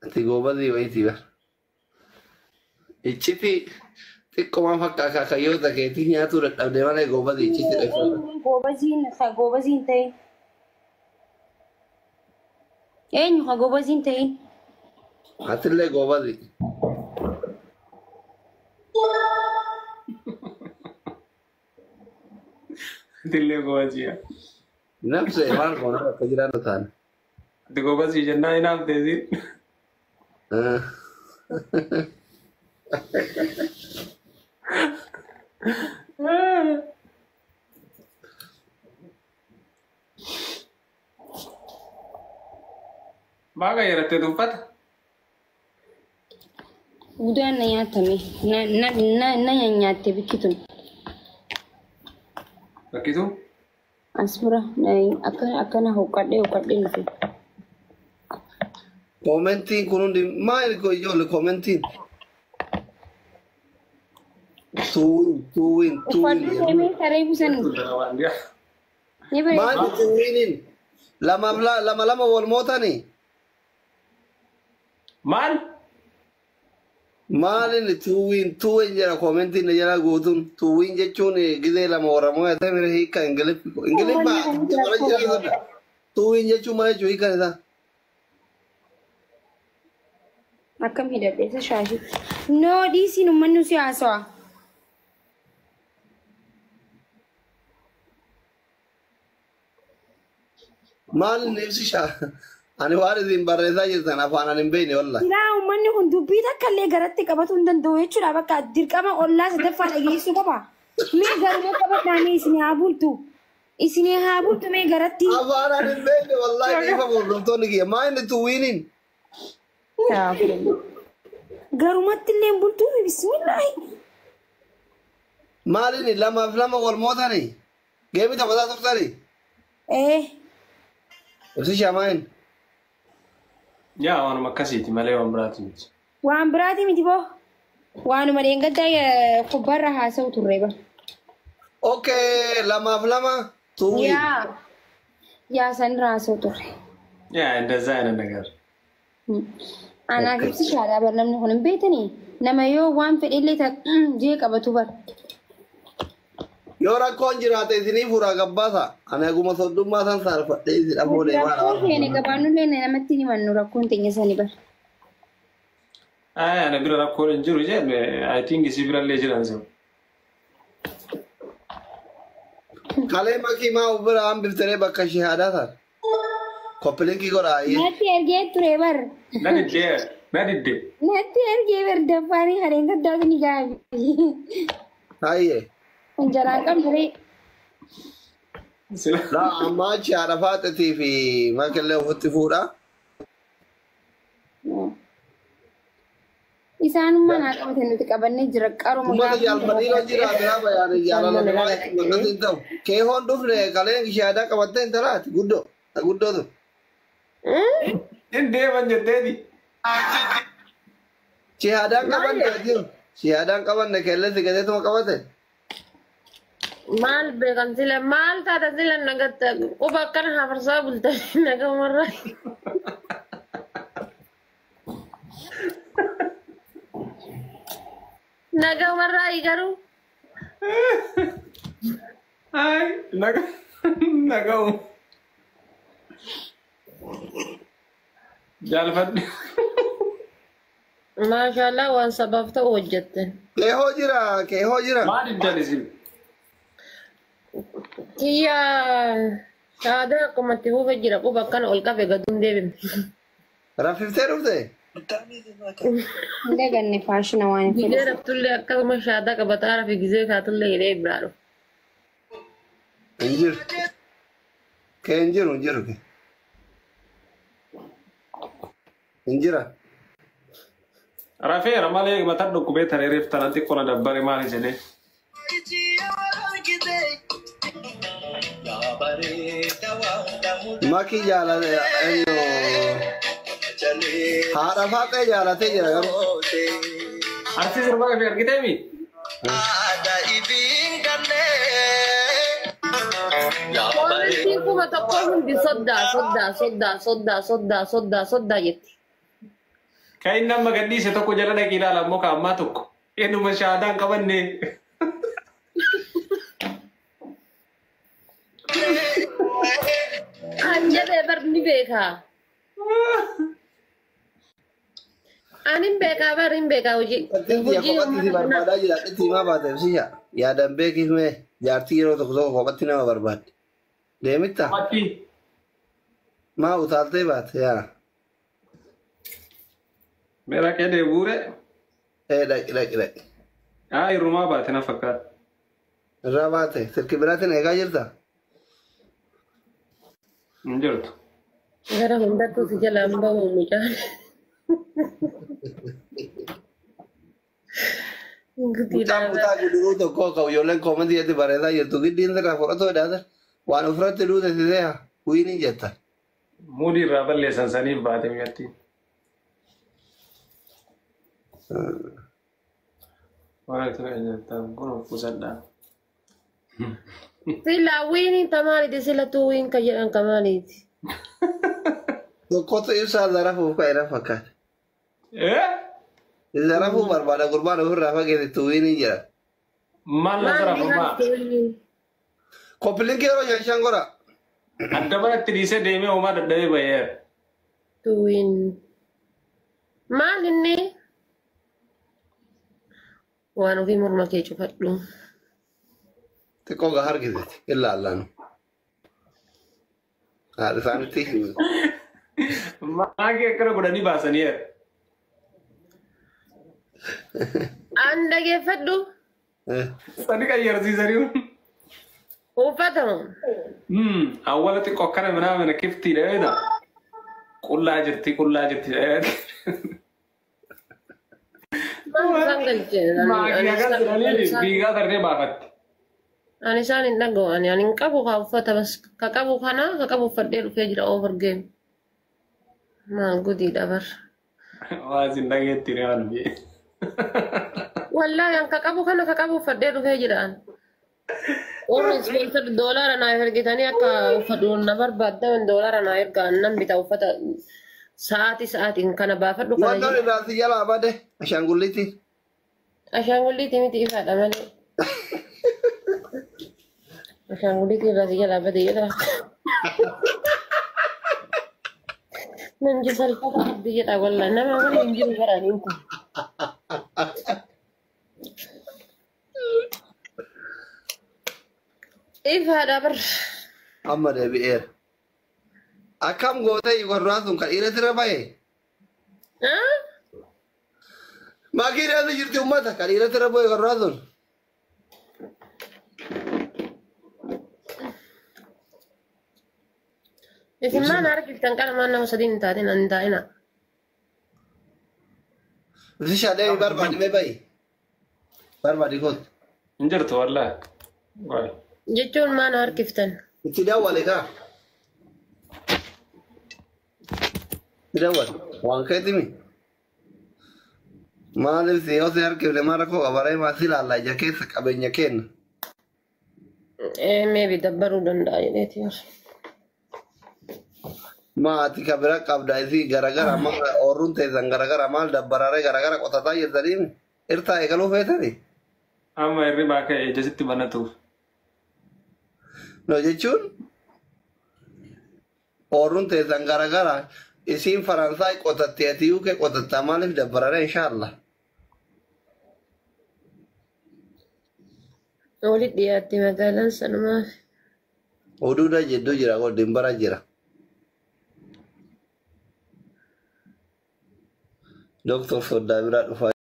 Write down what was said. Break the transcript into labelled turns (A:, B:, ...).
A: Ati goobadii wayitii bara. Icciti xiqqoomaa fakkaata kayyoota keetii nyaatuu dadhabdee malee goobadii icciti dhaqfata.
B: Gobaziin ta'e. Eenyu haa gobaziin ta'e?
A: Atillee goobadii.
C: Dillee gobaziya.
A: Nafse maal koona akka jiraatu taane.
C: Ati gobazii jennaan inaaf teessiin. Baga yarattee dubbata.
B: Udaan na nyaatame. Na nyaatte bikkitun.
C: Bakkitu?
B: Asbura akkana hoqqadhee nuti.
A: Komentiin kun hundi maal ijoollee komentiin. Tuwin.
B: Uffanni deemee saree busan.
A: Maal tuwinin lama wal mootanii.
C: Maal?
A: Maalin tuwin jira komentiin jira guutuun tuwin jechuun gizee lama waramoo yaa ta'e hiika ingiliffaa tuwin jechuun maal jechuun hiikan isaa.
B: Akkam hidhadheessa shaashii. Noo dhiisiin uummanni si haasawa.
A: Maalin ibsi ani waan isin barreessaa jirtan afaan ani hin beekne walla.
B: Silaa uummanni kun dubbii takka illee garatti qabatu hin danda'u jechuudha bakka dirqama ollaa sadaffaa dhageessuu qaba. Mee garuma qabadhaanii isinii haa bultu. Isinii haa bultu mee garatti.
A: Afaan ani hin beekne wallaahi dhiifa hordoftoonni kiyya maa inni tuwwiiniin.
B: Garumatti illee bultuu bismillaahi.
A: Maalin lamaaf lama wal mootanii geemi taphataa turtanii. Ibsi shaamaa'in.
C: Yaa waanuma akkasiiti malee waan biraati miti.
B: Waan biraati miti boo. Waanuma dheengaddaa kubbarra haasa'u turre ba.
A: Okay, lamaaf lama tuwwi.
B: Yaa sanirra haasa'u turre.
C: Yaa እንደዛ አይነት ነገር.
B: Anaa ibsi shaadaa bar namni kun hin beekanii nama yoo waan fedhellee jee qabatu bar.
A: Yoo rakkoon jiraate isinii furaa gabbaasa. Ani aguma soddummaa san saarfadhee isin ammoo deemaa
B: nama. Rakkoon keenya gabaanullee namatti ni mannu rakkoon teenya sani bar.
C: Ana bira rakkoon hin jiru jee I think isi birallee jiran sun.
A: Kalee makii maa bira hambiftanee bakka shahaadaa taate. Koppilinkii godhaa.
B: Natti ergee ture bar.
C: Nadiddee.
B: Natti ergee bar dabbaanii hareen gaddaatu ni gaabi.
A: Hayyee.
B: Injaraan qabduree.
A: Laa ammaa achi haadha faaxatii fi makillee ofitti fuudhaa.
B: Isaanummaa naa qabate nuti qabannee jira qaruma.
A: Ummata jaalfadhiiroo jiraate haa bayaane jaalala namaa akkasiin ta'u. Keehoon dhufne kaleen shahaadaa qabattee hin talaati guddootu.
C: Hin deeman jetteeti.
A: Shahaadaan qabanne jiru. Shahaadaan qabanne keellee sigateetuma qabate.
D: Maal beekan sila maal taata sila nagatta quba akkana hafarsaa bultan nagamarraa. Nagamarraa garuu.
C: Ay nagamu. Jaalfadhi.
D: Maashaallah waan sabaaf ta'u hojjette.
A: Keehoo jira.
C: Maal iddan isin?
D: Kiyya shahaadaa akkuma itti fuufee jira quba akkana ol qabe gaduun deebine.
A: Raffiftee dhufte?
B: Hin daganne faashina waan hin
D: Gizee raftullee akkasuma shahaadaa qabataa rafi gizee kaatullee hidhee biraa dhufu.
A: Hin jiru. Kee hin jiru kee. Hin jira.
C: Rafeera malee mataan dhukkubee tareereef tanatti qona dabbare maali jedhee.
A: Makii jaalate haadha faaxee jaalatee jira garuu.
C: Arsi sirba fi argitee mi?
D: Koomestiin kuma tokko hundi soddaa jetti.
C: Kain nama gadhiise tokko jala dhaqii ilaala ammoo kaammaa tokko. Eenyuma shaadaan qabanne.
D: Anjale barni beka. Anin beka barin beka uji.
A: Hojii kophaatti barbaadaa jira. Itti himaa baateef siya. Yaadan beekiif mee jaartii yeroo tokko tokko kophatti nama barbaadde. Deemitta?
C: Mati.
A: Maa utaaltee baate yaa.
C: Meera kee deebuure.
A: Dhaqi.
C: Irrumaa baate na fakkaata.
A: Irraa baate silki biraatiin eegaa jirta?
C: Hin jirtu.
D: Gara hundattuu si jala hin bahu mucaan.
A: Mucaa guduruu tokko qabu ijoolleen koomantii itti bareedaa jirtu giddiin irraa fudhatoo dhaatan waan ofirratti duute sisee wiiniin jetta.
C: Muudii irraa balleessan saniif baate miyatti. Waan itti jettan kun uffusadhaa.
D: Sila wiini tamaaliti sila tuu wiin ka jedhan kamaaliiti.
A: Tokkotu ibsaa zarafuuf ka'eera fakkaata. Zarafuu barbaada gurbaan ofirraa fageessu wiiniin jedha.
C: Maal na zarafumaa?
A: Koppilinkii yeroo nyaachaan gora.
C: Adda baratti dhiisee deemee homaa dadhabee bayeera.
D: Tuwiin. Maal inni? Waan ofii morma kee cufadhu.
A: Xiqqoo gaa harkiseti ilaallaan. Haadha isaanitti himu.
C: Maakii akkana godhanii baasaniiru.
D: An dhageeffadhu.
C: Sani qayyarsiisanii.
D: Uffatamu.
C: Awwala xiqqoo akkana mana kiftiidha jedha. Qullaa jirti.
D: Maal isaan galchee?
C: Maakii agarsiisanii biigaa tarree baafatti.
D: Ani isaan hin dhaga'u. Ani hin qabu kaa uffata bas. Ka qabu kana ka qabu uffadhee dhufee jira overgame. Maa gudii dabar.
C: Waa sin dhageetti re'aan biyye.
D: Wallahi an ka qabu kana ka qabu uffadhee dhufee jiraan. Ormi sponsor $1 naaf ergitanii akka uffadhu na barbaaddan $1 naaf ergaan nan bita uffata sa'aatiin kana baafadhu kana.
A: Wantoonni irraasi jalaa bade ashaangulliitti.
D: Ashaangulliitti miti ifaadha malee. Ashaangulliitti irraasi jalaa bade jedha. Nan jisalfata abdi jedha wallahi nama waliin hin jiru baraniin kun. Ifaadha bar.
A: Amma deebi'eera. Akkam gootee warraa sun kan dhiirati irra bahe. Maakii dhiirati jirti uummata kan dhiirati irra bahe warraa sun.
D: Isin maan argittan kana maan nama sadii hin taatin hin taa'ina.
A: Bisi shaadee barbaadimee bahi. Barbaadi kooti.
C: Hin jirtu wallaahi.
D: Jechuun maan harkiftan.
A: Itti daawwale kaa. Itti daawwale. Waan keetimi. Maaliif si yoo si harkifne maal rakkoo qabaree maasii ilaallaa ija keessa qabeenya kenna.
D: Meebi dabbaruu danda'a jedheeti bar.
A: Maati ka bira qabda isii garagara maal oorruun teessan garagara maal dabbararee garagara qotataa jirtanii irtaa eegaluu feetanii.
C: Amma irri baaka ejasitti banatuuf.
A: No jechuun oorruun teessan garagara isiin Faransaay qotattee ati UK qotattaa maaliif dabbararee inshaallah.
D: Walitti dhiyaatti magaalaan sanumaaf.
A: Oduudha jidduu jira godin bara jira. Doktor Soddaa biraa dhufaa.